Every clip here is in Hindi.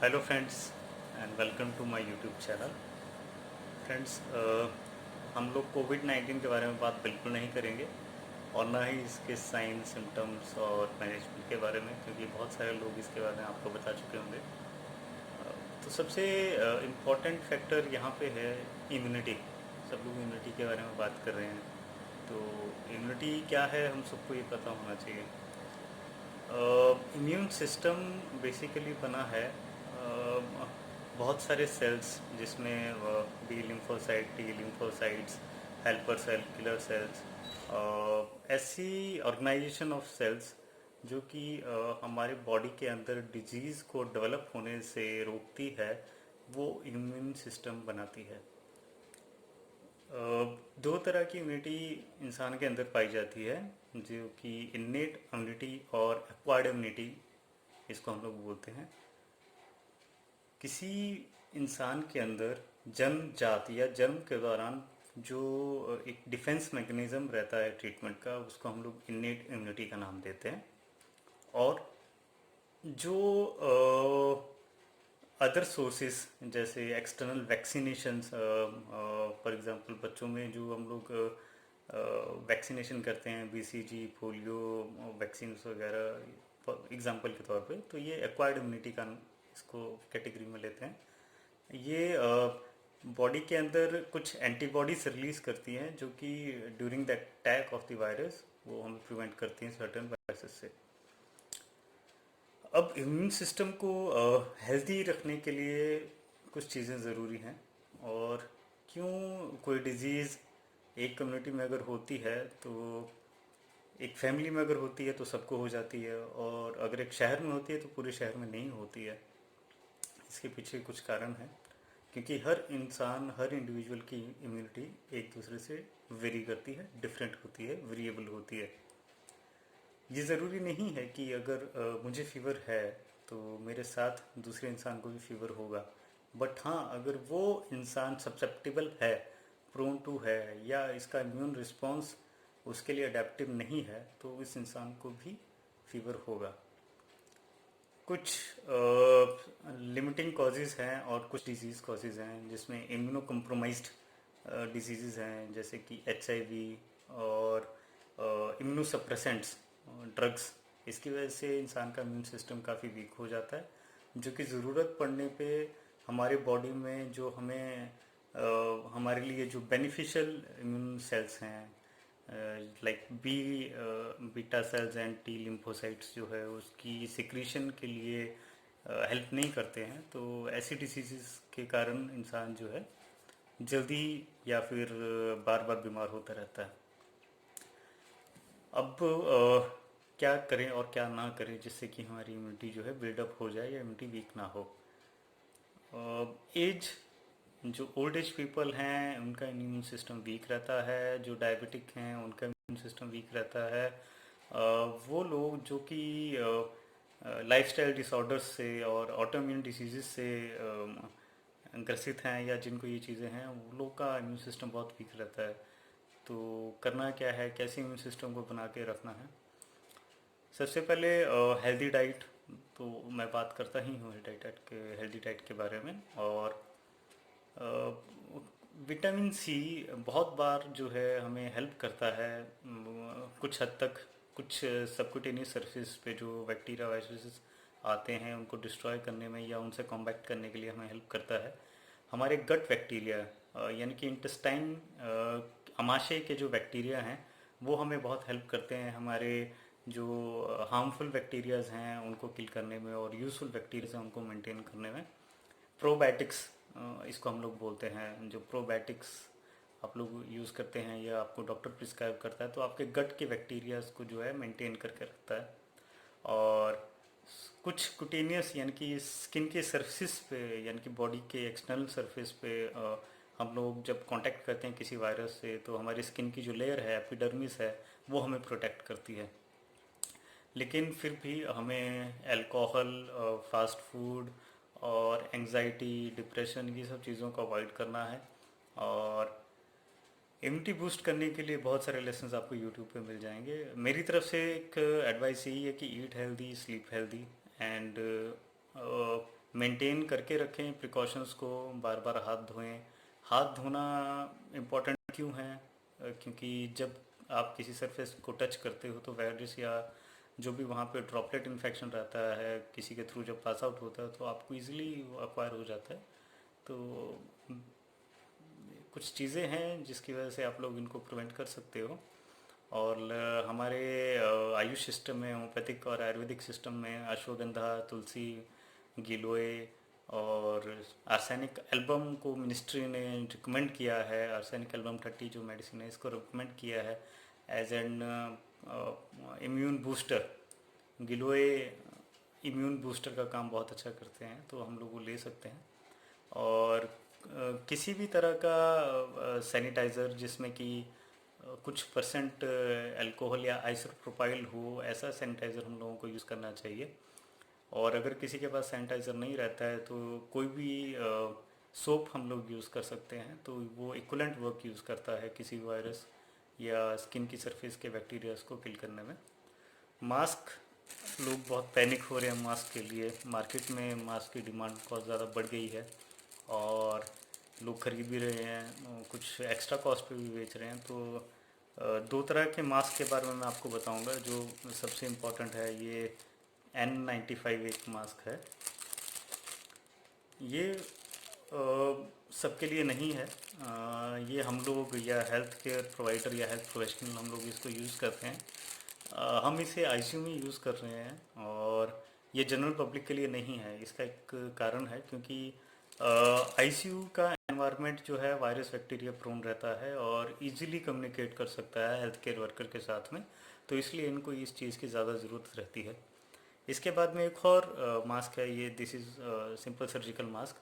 Hello friends and welcome to my YouTube channel. Friends, हम लोग कोविड-19 के बारे में बात बिल्कुल नहीं करेंगे और ना ही इसके साइन सिम्टम्स और मैनेजमेंट के बारे में, क्योंकि बहुत सारे लोग इसके बारे में आपको बता चुके होंगे। तो सबसे इम्पॉर्टेंट फैक्टर यहाँ पे है इम्यूनिटी। सब लोग इम्यूनिटी के बारे में बात कर रहे हैं। तो इम्यूनिटी क्या है, हम सबको ये पता होना चाहिए। इम्यून सिस्टम बेसिकली बना है बहुत सारे सेल्स, जिसमें B lymphocyte, T lymphocytes, helper cell, killer cells, ऐसी ऑर्गेनाइजेशन ऑफ सेल्स जो कि हमारे बॉडी के अंदर डिजीज़ को डेवलप होने से रोकती है, वो इम्यून सिस्टम बनाती है। दो तरह की इम्यूनिटी इंसान के अंदर पाई जाती है, जो कि इन्नेट इम्यूनिटी और एक्वायर्ड इम्यूनिटी, इसको हम लोग बोलते हैं। किसी इंसान के अंदर जन्मजात या जन्म के दौरान जो एक डिफेंस मैकेनिज्म रहता है ट्रीटमेंट का, उसको हम लोग इन्नेट इम्यूनिटी का नाम देते हैं। और जो अदर सोर्सेस जैसे एक्सटर्नल वैक्सीनेशंस, फॉर एग्जांपल बच्चों में जो हम लोग वैक्सीनेशन करते हैं, बीसीजी, पोलियो वैक्सीन वगैरह एग्जांपल के तौर पे, तो ये एक्वायर्ड इम्यूनिटी का इसको कैटेगरी में लेते हैं। ये बॉडी के अंदर कुछ एंटीबॉडीज रिलीज करती हैं जो कि during the attack of the virus वो हमें प्रिवेंट करती हैं सर्टेन वायरसेस से। अब इम्यून सिस्टम को हेल्दी रखने के लिए कुछ चीज़ें ज़रूरी हैं। और क्यों कोई डिज़ीज़ एक कम्युनिटी में अगर होती है, तो एक फैमिली में अगर होती है तो सबको हो जाती है, और अगर एक शहर में होती है तो पूरे शहर में नहीं होती है। इसके पीछे कुछ कारण हैं, क्योंकि हर इंसान, हर इंडिविजुअल की इम्यूनिटी एक दूसरे से वेरी करती है, डिफरेंट होती है, वेरिएबल होती है। ये ज़रूरी नहीं है कि अगर मुझे फीवर है तो मेरे साथ दूसरे इंसान को भी फीवर होगा। बट हाँ, अगर वो इंसान सब्सेप्टिबल है, प्रोन टू है, या इसका इम्यून रिस्पॉन्स उसके लिए अडेप्टिव नहीं है, तो इस इंसान को भी फीवर होगा। कुछ लिमिटिंग कॉजेज़ हैं और कुछ डिजीज़ कॉजेज़ हैं, जिसमें इम्यूनो कम्प्रोमाइज्ड डिजीज़ हैं, जैसे कि एचआईवी और इम्यूनो सप्रेसेंट्स ड्रग्स। इसकी वजह से इंसान का इम्यून सिस्टम काफ़ी वीक हो जाता है, जो कि ज़रूरत पड़ने पे हमारे बॉडी में जो हमें हमारे लिए जो बेनिफिशियल इम्यून सेल्स हैं, like beta cells and T lymphocytes जो है, उसकी सिक्रीशन के लिए हेल्प नहीं करते हैं। तो ऐसी डिसीज़ के कारण इंसान जो है जल्दी या फिर बार बार बीमार होता रहता है। अब क्या करें और क्या ना करें जिससे कि हमारी इम्यूनिटी जो है बिल्डअप हो जाए या इम्यूनिटी वीक ना हो। एज जो ओल्ड एज पीपल हैं उनका इम्यून सिस्टम वीक रहता है, जो डायबिटिक हैं उनका इम्यून सिस्टम वीक रहता है। वो लोग जो कि लाइफस्टाइल डिसऑर्डर्स से और ऑटोइम्यून डिसीजेस से ग्रसित हैं, या जिनको ये चीज़ें हैं, वो लोग का इम्यून सिस्टम बहुत वीक रहता है। तो करना क्या है, कैसे इम्यून सिस्टम को बना के रखना है। सबसे पहले हेल्दी डाइट, तो मैं बात करता ही हूँ हेल्दी डाइट के बारे में। और विटामिन सी बहुत बार जो है हमें हेल्प करता है, कुछ हद तक। कुछ सबक्यूटेनियस सरफेस पे जो बैक्टीरिया वायरसेस आते हैं उनको डिस्ट्रॉय करने में या उनसे कॉम्बैक्ट करने के लिए हमें हेल्प करता है। हमारे गट बैक्टीरिया, यानी कि इंटेस्टाइन, आमाशय के जो बैक्टीरिया हैं, वो हमें बहुत हेल्प करते हैं हमारे जो हार्मफुल बैक्टीरियाज हैं उनको किल करने में, और यूजफुल बैक्टीरिया हैं उनको मेंटेन करने में। प्रोबायोटिक्स इसको हम लोग बोलते हैं। जो प्रोबायोटिक्स आप लोग यूज़ करते हैं या आपको डॉक्टर प्रिस्क्राइब करता है, तो आपके गट के बैक्टीरियाज को जो है मेंटेन करके रखता है। और कुछ कुटेनियस, यानी कि स्किन के सरफेस पे, यानी कि बॉडी के एक्सटर्नल सरफेस पे हम लोग जब कांटेक्ट करते हैं किसी वायरस से, तो हमारी स्किन की जो लेयर है, एपिडर्मिस है, वो हमें प्रोटेक्ट करती है। लेकिन फिर भी हमें अल्कोहल, फास्ट फूड और एंजाइटी, डिप्रेशन, ये सब चीज़ों को अवॉइड करना है। और इम्यूनिटी बूस्ट करने के लिए बहुत सारे लेसन्स आपको यूट्यूब पे मिल जाएंगे। मेरी तरफ से एक एडवाइस यही है कि eat healthy, sleep healthy, and maintain करके रखें प्रिकॉशंस को, बार बार हाथ धोएं। हाथ धोना इम्पोर्टेंट क्यों है? क्योंकि जब आप किसी सरफेस को टच करते हो तो वायरस या जो भी वहाँ पे ड्रॉपलेट इन्फेक्शन रहता है किसी के थ्रू जब पास आउट होता है तो आपको इजीली अक्वायर हो जाता है। तो कुछ चीज़ें हैं जिसकी वजह से आप लोग इनको प्रिवेंट कर सकते हो। और हमारे आयुष सिस्टम में, होम्योपैथिक और आयुर्वेदिक सिस्टम में अश्वगंधा, तुलसी, गिलोय और आर्सेनिक एल्बम को मिनिस्ट्री ने रिकमेंड किया है। आर्सेनिक एल्बम 30 जो मेडिसिन है इसको रिकमेंड किया है एज एन इम्यून बूस्टर। गिलोय इम्यून बूस्टर का काम बहुत अच्छा करते हैं, तो हम लोग वो ले सकते हैं। और किसी भी तरह का सैनिटाइज़र जिसमें कि कुछ परसेंट अल्कोहल या आइसोप्रोपाइल हो, ऐसा सैनिटाइज़र हम लोगों को यूज़ करना चाहिए। और अगर किसी के पास सैनिटाइज़र नहीं रहता है तो कोई भी सोप हम लोग यूज़ कर सकते हैं, तो वो इक्वलेंट वर्क यूज़ करता है किसी वायरस या स्किन की सरफेस के बैक्टीरियाज को किल करने में। मास्क, लोग बहुत पैनिक हो रहे हैं मास्क के लिए। मार्केट में मास्क की डिमांड बहुत ज़्यादा बढ़ गई है और लोग खरीद भी रहे हैं, कुछ एक्स्ट्रा कॉस्ट पे भी बेच रहे हैं। तो दो तरह के मास्क के बारे में मैं आपको बताऊंगा जो सबसे इम्पोर्टेंट है। ये N95 एक मास्क है। ये सबके लिए नहीं है। ये हम लोग या हेल्थ केयर प्रोवाइडर या हेल्थ प्रोफेशनल हम लोग इसको यूज़ करते हैं। हम इसे आईसीयू में यूज़ कर रहे हैं और ये जनरल पब्लिक के लिए नहीं है। इसका एक कारण है क्योंकि आईसीयू का एनवायरनमेंट जो है वायरस बैक्टीरिया प्रोन रहता है और इजीली कम्युनिकेट कर सकता है हेल्थ केयर वर्कर के साथ में, तो इसलिए इनको इस चीज़ की ज़्यादा ज़रूरत रहती है। इसके बाद में एक और मास्क है, ये this is simple surgical mask,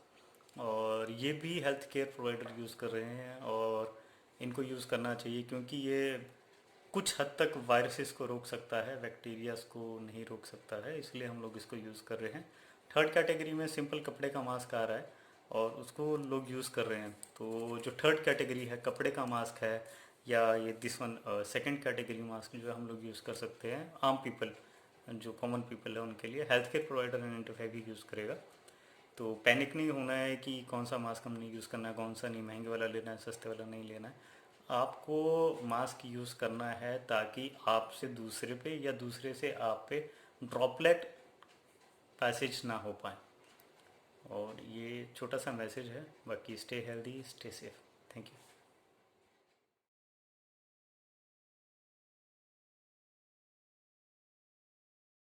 और ये भी हेल्थ केयर प्रोवाइडर यूज़ कर रहे हैं और इनको यूज़ करना चाहिए क्योंकि ये कुछ हद तक वायरसेस को रोक सकता है, बैक्टीरियाज को नहीं रोक सकता है, इसलिए हम लोग इसको यूज़ कर रहे हैं। थर्ड कैटेगरी में सिंपल कपड़े का मास्क आ रहा है और उसको लोग यूज़ कर रहे हैं। तो जो थर्ड कैटेगरी है कपड़े का मास्क है, या ये this one second category mask जो हम लोग यूज़ कर सकते हैं, आम पीपल जो कॉमन पीपल है उनके लिए। Health care provider and interfere भी यूज़ करेगा। तो पैनिक नहीं होना है कि कौन सा मास्क हमने यूज़ करना है, कौन सा नहीं, महंगे वाला लेना है, सस्ते वाला नहीं लेना है। आपको मास्क यूज़ करना है ताकि आपसे दूसरे पे या दूसरे से आप पे ड्रॉपलेट पैसेज ना हो पाए। और ये छोटा सा मैसेज है। बाकी stay healthy, stay safe. Thank you.